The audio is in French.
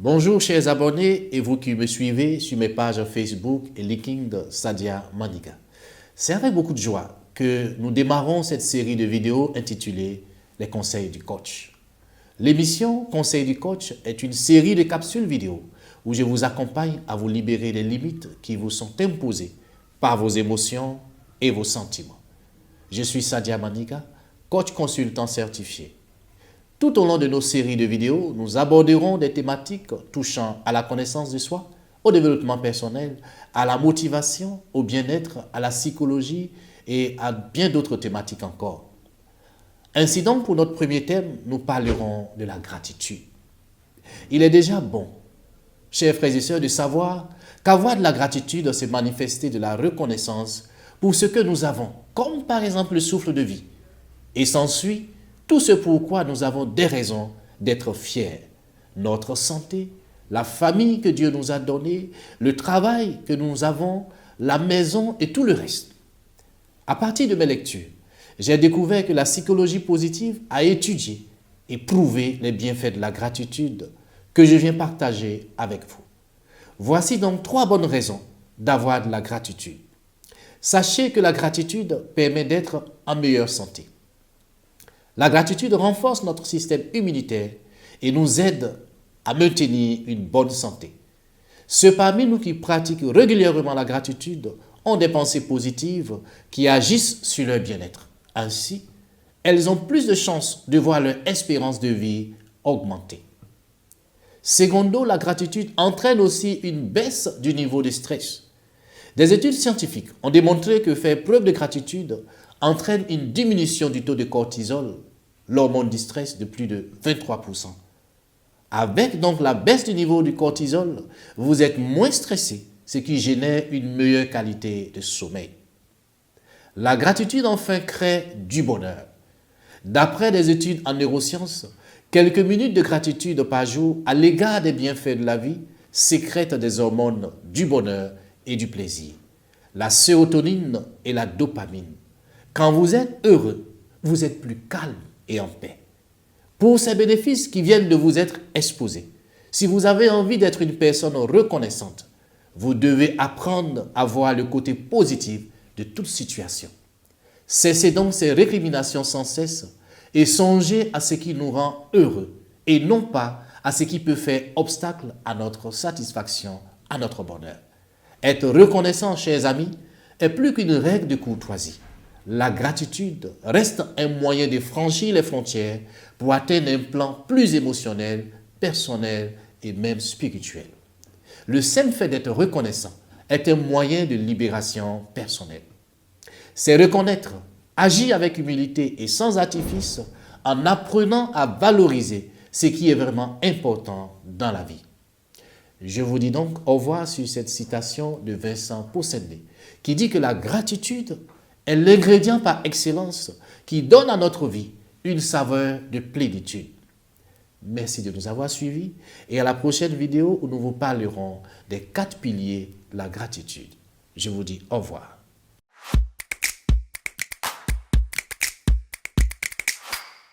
Bonjour chers abonnés et vous qui me suivez sur mes pages Facebook et LinkedIn de Sadia Maniga. C'est avec beaucoup de joie que nous démarrons cette série de vidéos intitulée Les conseils du coach. L'émission Conseils du coach est une série de capsules vidéo où je vous accompagne à vous libérer des limites qui vous sont imposées par vos émotions et vos sentiments. Je suis Sadia Maniga, coach consultant certifié. Tout au long de nos séries de vidéos, nous aborderons des thématiques touchant à la connaissance de soi, au développement personnel, à la motivation, au bien-être, à la psychologie et à bien d'autres thématiques encore. Ainsi donc, pour notre premier thème, nous parlerons de la gratitude. Il est déjà bon, chers frères et sœurs, de savoir qu'avoir de la gratitude, c'est manifester de la reconnaissance pour ce que nous avons, comme par exemple le souffle de vie. Et s'ensuit tout ce pourquoi nous avons des raisons d'être fiers. Notre santé, la famille que Dieu nous a donnée, le travail que nous avons, la maison et tout le reste. À partir de mes lectures, j'ai découvert que la psychologie positive a étudié et prouvé les bienfaits de la gratitude que je viens partager avec vous. Voici donc 3 bonnes raisons d'avoir de la gratitude. Sachez que la gratitude permet d'être en meilleure santé. La gratitude renforce notre système immunitaire et nous aide à maintenir une bonne santé. Ceux parmi nous qui pratiquent régulièrement la gratitude ont des pensées positives qui agissent sur leur bien-être. Ainsi, elles ont plus de chances de voir leur espérance de vie augmenter. Secondo, la gratitude entraîne aussi une baisse du niveau de stress. Des études scientifiques ont démontré que faire preuve de gratitude entraîne une diminution du taux de cortisol, l'hormone du stress, de plus de 23%. Avec donc la baisse du niveau du cortisol, vous êtes moins stressé, ce qui génère une meilleure qualité de sommeil. La gratitude enfin crée du bonheur. D'après des études en neurosciences, quelques minutes de gratitude par jour à l'égard des bienfaits de la vie sécrètent des hormones du bonheur et du plaisir, la sérotonine et la dopamine. Quand vous êtes heureux, vous êtes plus calme et en paix. Pour ces bénéfices qui viennent de vous être exposés, si vous avez envie d'être une personne reconnaissante, vous devez apprendre à voir le côté positif de toute situation. Cessez donc ces récriminations sans cesse et songez à ce qui nous rend heureux et non pas à ce qui peut faire obstacle à notre satisfaction, à notre bonheur. Être reconnaissant, chers amis, est plus qu'une règle de courtoisie. La gratitude reste un moyen de franchir les frontières pour atteindre un plan plus émotionnel, personnel et même spirituel. Le simple fait d'être reconnaissant est un moyen de libération personnelle. C'est reconnaître, agir avec humilité et sans artifice en apprenant à valoriser ce qui est vraiment important dans la vie. Je vous dis donc au revoir sur cette citation de Vincent Possédé qui dit que la gratitude est l'ingrédient par excellence qui donne à notre vie une saveur de plénitude. Merci de nous avoir suivis et à la prochaine vidéo où nous vous parlerons des 4 piliers de la gratitude. Je vous dis au revoir.